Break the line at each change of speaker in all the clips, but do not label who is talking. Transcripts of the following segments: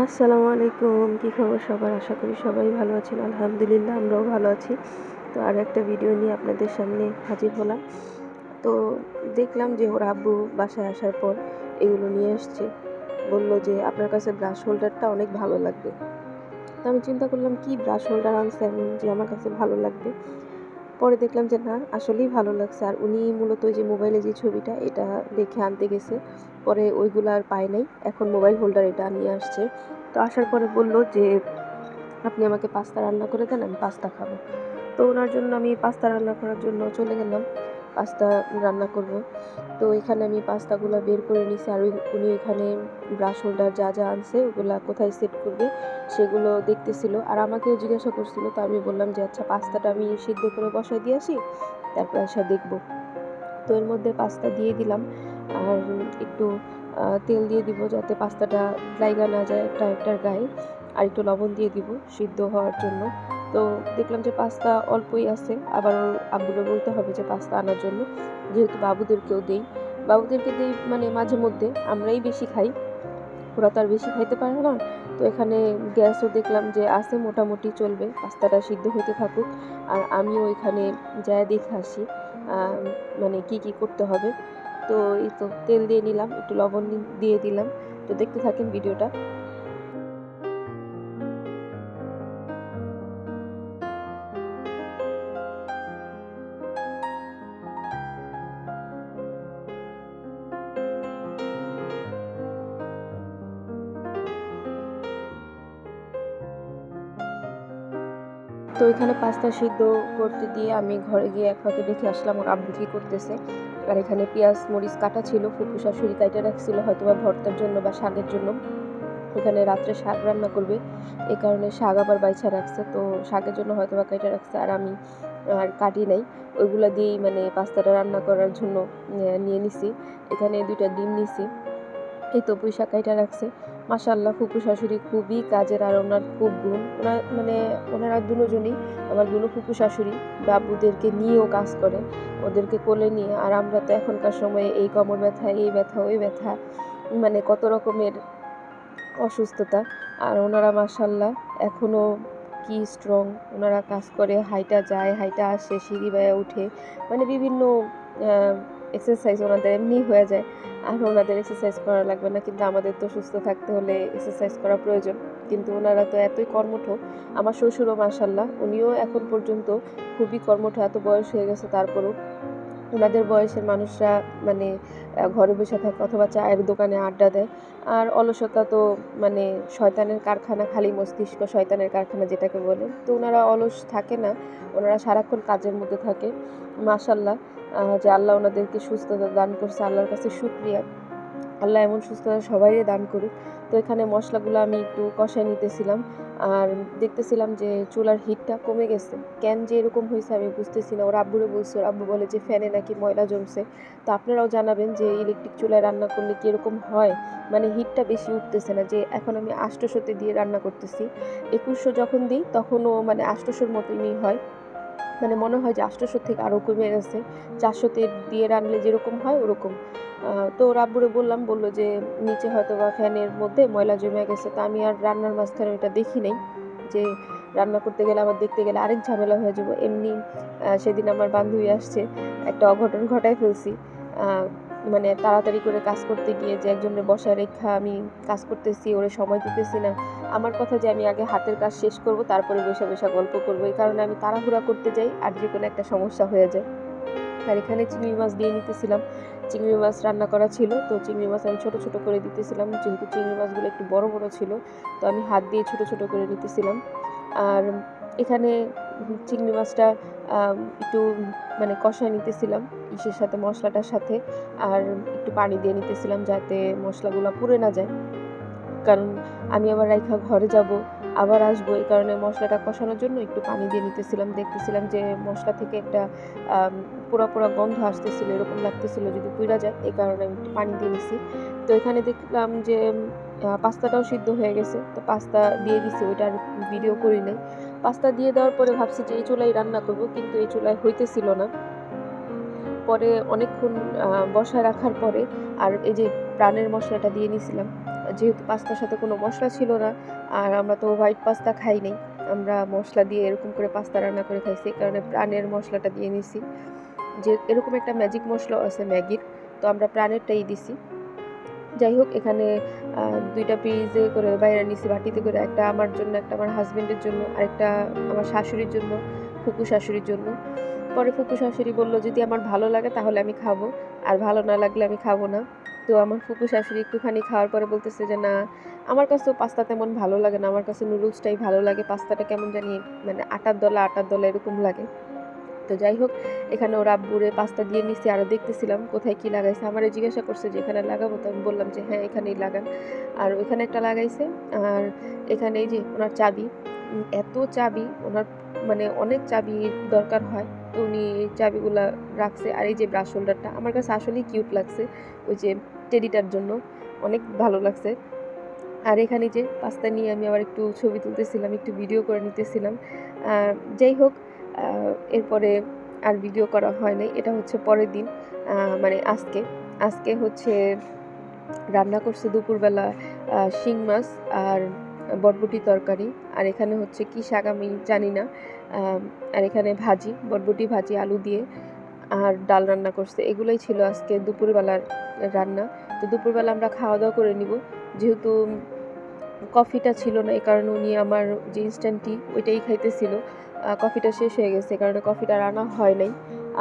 আসসালামু আলাইকুম। কী খবর সবার? আশা করি সবাই ভালো আছেন। আলহামদুলিল্লাহ আমরাও ভালো আছি। তো আর একটা ভিডিও নিয়ে আপনাদের সামনে হাজির হলাম। তো দেখলাম যে ওর আব্বু বাসায় আসার পর এগুলো নিয়ে আসছে। বলল যে আপনার কাছে ব্রাশ হোল্ডারটা অনেক ভালো লাগবে। তো আমি চিন্তা করলাম কি ব্রাশ হোল্ডার আনছে এমন যে আমার কাছে ভালো লাগবে। পরে দেখলাম যে না, আসলেই ভালো লাগছে। আর উনি মূলত ওই যে মোবাইলে যে ছবিটা এটা দেখে আনতে গেছে। পরে ওইগুলো আর পায় নাই। এখন মোবাইল হোল্ডার এটা নিয়ে আসছে। তো আসার পরে বলল যে আপনি আমাকে পাস্তা রান্না করে দেন, আমি পাস্তা খাবো। তো ওনার জন্য আমি পাস্তা রান্না করার জন্য চলে গেলাম। পাস্তা রান্না করব। তো এখানে আমি পাস্তাগুলো বের করে নিছি। আর উনি এখানে ব্রাশ হোল্ডার যা যা আনছে ওগুলা কোথায় সেট করবে সেগুলো দেখতেছিল। আর আমাকেও জিজ্ঞাসা করছিল। তো আমি বললাম যে আচ্ছা, পাস্তাটা আমি সিদ্ধ করে বসায় দিয়ে আসি, তারপর এসে দেখবো। তো এর মধ্যে পাস্তা দিয়ে দিলাম। আর একটু তেল দিয়ে দিব যাতে পাস্তাটা জায়গা না যায় একটার গায়ে। আর একটু লবণ দিয়ে দিব সিদ্ধ হওয়ার জন্য। তো দেখলাম যে পাস্তা অল্পই আছে। আবার ওর আব্বুকে বলতে হবে যে পাস্তা আনার জন্য, যেহেতু বাবুদেরকেও দেই। বাবুদেরকে দেই মানে মাঝে মধ্যে, আমরাই বেশি খাই, ওরা তো আর বেশি খাইতে পারে না। তো এখানে গ্যাসও দেখলাম যে আছে, মোটামুটি চলবে, পাস্তাটা সিদ্ধ হতে থাকুক। আর আমিও এখানে যাই দেখে আসি মানে কি করতে হবে। তো এই তো তেল দিয়ে নিলাম, একটু লবণ দিয়ে দিলাম। তো দেখতে থাকেন ভিডিওটা। তো এখানে পাস্তা সিদ্ধ করতে দিয়ে আমি ঘরে গিয়ে এক ফাঁকে দেখে আসলাম ওর আব্বু কী করতেছে। আর এখানে পেঁয়াজ মরিচ কাটা ছিল, ফুপু শাশুড়ি কাইটা রাখছিল হয়তো বা ভর্তার জন্য বা শাকের জন্য। এখানে রাত্রে শাক রান্না করবে, এই কারণে শাক আবার বাইছা রাখছে। তো শাকের জন্য হয়তো বা কাইটা রাখছে, আর আমি আর কাটি নাই। ওইগুলা দিয়েই মানে পাস্তাটা রান্না করার জন্য নিয়ে নিছি। এখানে 2টা ডিম নিছি। এই তো পুঁই শাক কাইটা রাখছে। মাশাআল্লাহ, ফুপু শাশুড়ি খুবই কাজের, আর ওনার খুব গুণ। ওনারা দুজনই, আমার দুনো ফুপু শাশুড়ি বাবুদেরকে নিয়েও কাজ করে, ওদেরকে কোলে নিয়ে। আর আমরা তো এখনকার সময়ে এই কোমর ব্যথা, এই ব্যথা, ওই ব্যথা, মানে কত রকমের অসুস্থতা। আর ওনারা মাশাআল্লাহ এখনও কি স্ট্রং। ওনারা কাজ করে, হাইটা যায়, হাইটা আসে, সিঁড়ি বেয়ে উঠে, মানে বিভিন্ন এক্সারসাইজ ওনাদের এমনি হয়ে যায়। আর ওনাদের এক্সারসাইজ করা লাগবে না, কিন্তু আমাদের তো সুস্থ থাকতে হলে এক্সারসাইজ করা প্রয়োজন। কিন্তু ওনারা তো এতই কর্মঠ। আমার শ্বশুরও মাশাআল্লাহ, উনিও এখন পর্যন্ত খুবই কর্মঠ, এত বয়স হয়ে গেছে তারপরও। ওনাদের বয়সের মানুষরা মানে ঘরে বসে থাকে অথবা চায়ের দোকানে আড্ডা দেয়। আর অলসতা তো মানে শয়তানের কারখানা, খালি মস্তিষ্ক শয়তানের কারখানা যেটাকে বলে। তো ওনারা অলস থাকে না, ওনারা সারাক্ষণ কাজের মধ্যে থাকে। মাশাআল্লাহ, যে আল্লাহ ওনাদেরকে সুস্থতা দান করছে, আল্লাহর কাছে শুকরিয়া। আল্লাহ এমন সুস্থতা সবাইরে দান করুক। তো এখানে মশলাগুলো আমি একটু কষায় নিতেছিলাম। আর দেখতেছিলাম যে চুলার হিটটা কমে গেছে। কেন যে এরকম হয়েছে আমি বুঝতেছি না। ওর আব্বুরে বলছি, ওর আব্বু বলে যে ফ্যানে নাকি ময়লা জমছে। তো আপনারাও জানাবেন যে ইলেকট্রিক চুলায় রান্না করলে কি এরকম হয়? মানে হিটটা বেশি উঠতেছে না। যে এখন আমি 800 দিয়ে রান্না করতেছি, 2100 যখন দিই তখনও মানে 800 মতনই হয়। মানে মনে হয় যে 800 থেকে আরও কমে গেছে। 400 দিয়ে রানলে যেরকম হয় ওরকম। তো ওর আব্বুরে বললাম, বলল যে নিচে হয়তোবা ফ্যানের মধ্যে ময়লা জমে গেছে। তো আমি আর রান্নার মাঝখানে ওইটা দেখি নাই, যে রান্না করতে গেলে আবার দেখতে গেলে আরেক ঝামেলা হয়ে যাব। এমনি সেদিন আমার বান্ধবী আসছে, একটা অঘটন ঘটায় ফেলছি। আ মানে তাড়াতাড়ি করে কাজ করতে গিয়ে যে একজনের বসায় রেখা আমি কাজ করতেছি, ওরে সময় দিতেছি না। আমার কথা যে আমি আগে হাতের কাজ শেষ করব, তারপরে বইসা গল্প করব। এই কারণে আমি তাড়াহুড়া করতে যাই, আর যেকোনো একটা সমস্যা হয়ে যায়। আর এখানে চিংড়ি মাছ দিয়ে নিতেছিলাম। চিংড়ি মাছ রান্না করা ছিল, তো চিংড়ি মাছ আমি ছোট ছোট করে দিতেছিলাম। যেহেতু চিংড়ি মাছগুলো একটু বড় বড় ছিল, তো আমি হাত দিয়ে ছোট ছোট করে নিতেছিলাম। আর এখানে চিংড়ি মাছটা একটু মানে কষায় নিতেছিলাম ইসের সাথে, মশলাটার সাথে। আর একটু পানি দিয়ে নিতেছিলাম যাতে মশলাগুলো পুড়ে না যায়। কারণ আমি আবার রাইখা ঘরে যাব, আবার আসবো, এই কারণে মশলাটা কষানোর জন্য একটু পানি দিয়ে নিতেছিলাম। দেখতেছিলাম যে মশলা থেকে একটা আম পোড়া গন্ধ আসতেছিল, এরকম লাগতেছিল যদি পুইড়া যায়, এই কারণে আমি একটু পানি দিয়ে নিছি। তো এখানে দেখলাম যে পাস্তাটাও সিদ্ধ হয়ে গেছে। তো পাস্তা দিয়ে দিছি, ওইটা আর ভিডিও করি নাই। পাস্তা দিয়ে দেওয়ার পরে ভাবছি যে এই চুলায় রান্না করব, কিন্তু এই চুলায় হইতেছিল না। পরে অনেকক্ষণ বসায় রাখার পরে আর এই যে প্রাণের মশলাটা দিয়ে নিছিলাম। যেহেতু পাস্তার সাথে কোনো মশলা ছিল না, আর আমরা তো হোয়াইট পাস্তা খাই নাই, আমরা মশলা দিয়ে এরকম করে পাস্তা রান্না করে খাইছি। এই কারণে প্রাণের মশলাটা দিয়ে নিছি। যে এরকম একটা ম্যাজিক মশলাও আছে ম্যাগির, তো আমরা প্রাণেরটাই দিছি। যাই হোক, এখানে ২টা পিসে করে বাইরে নিছি বাটিতে করে, একটা আমার জন্য, একটা আমার হাজবেন্ডের জন্য, আরেকটা আমার শাশুড়ির জন্য, ফুপু শাশুড়ির জন্য। পরে ফুপু শাশুড়ি বলল যদি আমার ভালো লাগে তাহলে আমি খাবো, আর ভালো না লাগলে আমি খাবো না। তো আমার ফুপু শাশুড়ি একটুখানি খাওয়ার পরে বলতেছে যে না, আমার কাছেও পাস্তা তেমন ভালো লাগে না, আমার কাছে নুডলসটাই ভালো লাগে, পাস্তাটা কেমন জানি মানে আটার দলা আটার দলা এরকম লাগে। তো যাই হোক, এখানে ওর আব্বুরে পাস্তা দিয়ে নিছি, আরও দেখতেছিলাম কোথায় কি লাগাইছে। আমারে জিজ্ঞাসা করছে যে এখানে লাগাবো, তো আমি বললাম যে হ্যাঁ এখানেই লাগান। আর ওইখানে একটা লাগাইছে। আর এখানে এই যে ওনার চাবি, এত চাবি ওনার, মানে অনেক চাবি দরকার হয়, তো উনি এই চাবিগুলা রাখছে। আর এই যে ব্রাশ হোল্ডারটা আমার কাছে আসলেই কিউট লাগছে, ওই যে টেডিটার জন্য অনেক ভালো লাগছে। আর এখানে যে পাস্তা নিয়ে আমি আবার একটু ছবি তুলতেছিলাম, একটু ভিডিও করে নিতেছিলাম। যাই হোক, এরপরে আর ভিডিও করা হয় নাই। এটা হচ্ছে পরের দিন, মানে আজকে হচ্ছে রান্না করছে দুপুরবেলা শিং মাছ আর বটবটি তরকারি। আর এখানে হচ্ছে কি শাক আমি জানি না। আর এখানে ভাজি, বটবটি ভাজি আলু দিয়ে, আর ডাল রান্না করছে। এগুলোই ছিল আজকে দুপুরবেলার রান্না। তো দুপুরবেলা আমরা খাওয়া দাওয়া করে নিব, যেহেতু কফিটা ছিল না, এই কারণে উনি আমার যে ইনস্ট্যান্ট টি ওইটাই খাইতেছিল। কফিটা শেষ হয়ে গেছে, এই কারণে কফিটা রান্না হয় নাই।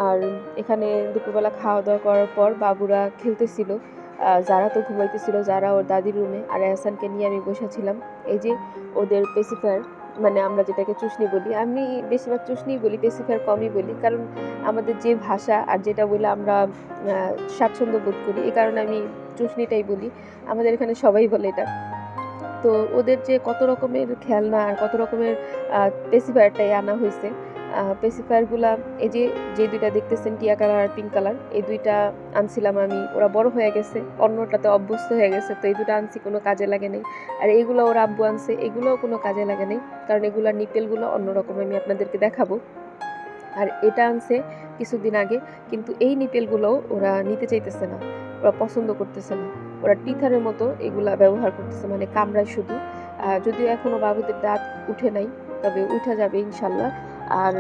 আর এখানে দুপুরবেলা খাওয়া দাওয়া করার পর বাবুরা খেলতেছিল, যারা তো ঘুমাইতেছিল, যারা ওর দাদির রুমে, আর এহসানকে নিয়ে আমি বসেছিলাম। এই যে ওদের পেসিফায়ার, মানে আমরা যেটাকে চুষনি বলি, আমি বেশিরভাগ চুষনিই বলি, পেসিফায়ার কমই বলি, কারণ আমাদের যে ভাষা আর যেটা বলে আমরা স্বাচ্ছন্দ্য বোধ করি, এই কারণে আমি চুষনিটাই বলি। আমাদের এখানে সবাই বলে এটা। তো ওদের যে কত রকমের খেলনা আর কত রকমের পেসিফায়ারটাই আনা হয়েছে। পেসিফায়ারগুলা এই যে যে দুইটা দেখতেছেন, টিয়া কালার আর পিঙ্ক কালার, এই দুইটা আনছিলাম আমি, ওরা বড় হয়ে গেছে, অন্যটাতে অভ্যস্ত হয়ে গেছে, তো এই দুটো আনছি, কোনো কাজে লাগে নাই। আর এইগুলো ওরা আব্বু আনছে, এগুলোও কোনো কাজে লাগে নাই, কারণ এগুলোর নিপেলগুলো অন্যরকম, আমি আপনাদেরকে দেখাবো। আর এটা আনছে কিছুদিন আগে, কিন্তু এই নিপেলগুলোও ওরা নিতে চাইতেছে না, ওরা পছন্দ করতেছে না, ওরা টিথারের মতো এগুলা ব্যবহার করতেছে, মানে কামড়ায় শুধু। যদিও এখনও বাবুদের দাঁত উঠে নাই, তবে উঠা যাবে ইনশাল্লাহ। আর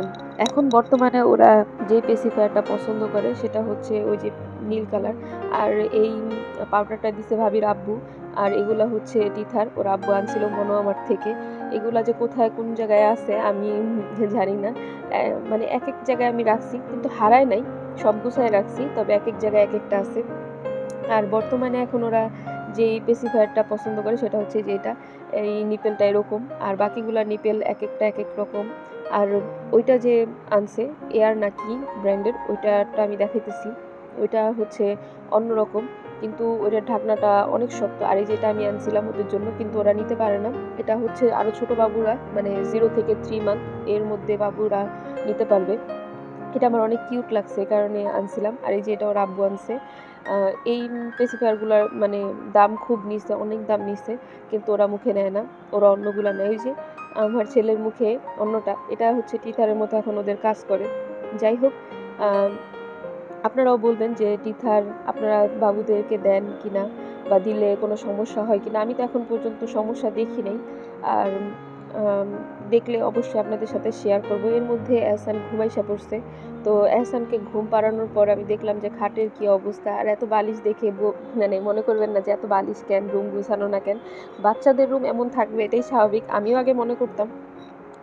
এখন বর্তমানে ওরা যে পেসিফায়ারটা পছন্দ করে সেটা হচ্ছে ওই যে নীল কালার। আর এই পাউডারটা দিছে ভাবির আব্বু, আর এগুলা হচ্ছে টিথার, ওর আব্বু আনছিল মনোয়ামার থেকে। এগুলা যে কোথায় কোন জায়গায় আছে আমি জানি না, মানে এক এক জায়গায় আমি রাখছি, কিন্তু হারায় নাই, সব গুছায় রাখছি, তবে এক এক জায়গায় এক একটা আছে। আর বর্তমানে এখন ওরা যেই পেসিফায়ারটা পছন্দ করে সেটা হচ্ছে যে এটা, এই নিপেলটা এরকম, আর বাকিগুলা নিপেল এক একটা এক এক রকম। আর ওইটা যে আনছে এয়ার নাকি ব্র্যান্ডের, ওইটাটা আমি দেখাইতেছি, ওইটা হচ্ছে অন্যরকম, কিন্তু ওইটার ঢাকনাটা অনেক শক্ত। আর এই যেটা আমি আনছিলাম ওদের জন্য, কিন্তু ওরা নিতে পারে না, এটা হচ্ছে আরও ছোট বাবুরা, মানে 0 থেকে 3 মান্থ এর মধ্যে বাবুরা নিতে পারবে। এটা আমার অনেক কিউট লাগছে, এই কারণে আনছিলাম। আর এই যে এটা ওর আব্বু আনছে। এই পেসিফায়ারগুলোর মানে দাম খুব নিছে, অনেক দাম নিছে, কিন্তু ওরা মুখে নেয় না, ওরা অন্যগুলা নেয়। ওই যে আমার ছেলের মুখে অন্যটা, এটা হচ্ছে টিথারের মতো এখন ওদের কাজ করে। যাই হোক, আপনারাও বলবেন যে টিথার আপনারা বাবুদেরকে দেন কিনা, বা দিলে কোনো সমস্যা হয় কিনা। আমি তো এখন পর্যন্ত সমস্যা দেখি নাই, আর দেখলে অবশ্যই আপনাদের সাথে শেয়ার করব। এর মধ্যে এহসান ঘুমাইসা পড়ছে, তো এহসানকে ঘুম পাড়ানোর পর আমি দেখলাম যে খাটের কি অবস্থা, আর এত বালিশ দেখে মানে মনে করবেন না যে এত বালিশ কেন, রুম গুছানো না কেন। বাচ্চাদের রুম এমন থাকবে এটাই স্বাভাবিক, আমিও আগে মনে করতাম,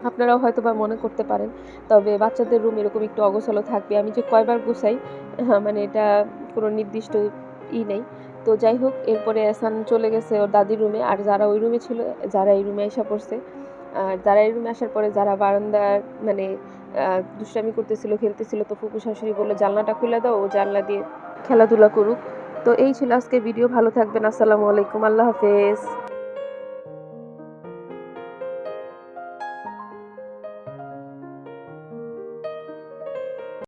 আপনারাও হয়তো বা মনে করতে পারেন, তবে বাচ্চাদের রুম এরকম একটু অগোছালো থাকবে। আমি যে কয়বার গুছাই, মানে এটা কোনো নির্দিষ্ট নেই। তো যাই হোক, এরপরে এহসান চলে গেছে ওর দাদির রুমে, আর যারা ওই রুমে ছিল, যারা এই রুমে এসে পড়ছে। আর যারা এই রুমে আসার পরে যারা বারান্দার মানে দুষ্টামি করতেছিল, খেলতেছিল, তো ফুপু শাশুড়ি বললো জানলাটা খুলে দাও, ও জানলা দিয়ে খেলাধুলা করুক। তো এই ছিল আজকের ভিডিও, ভালো থাকবেন, আসসালামু আলাইকুম, আল্লাহ হাফেজ।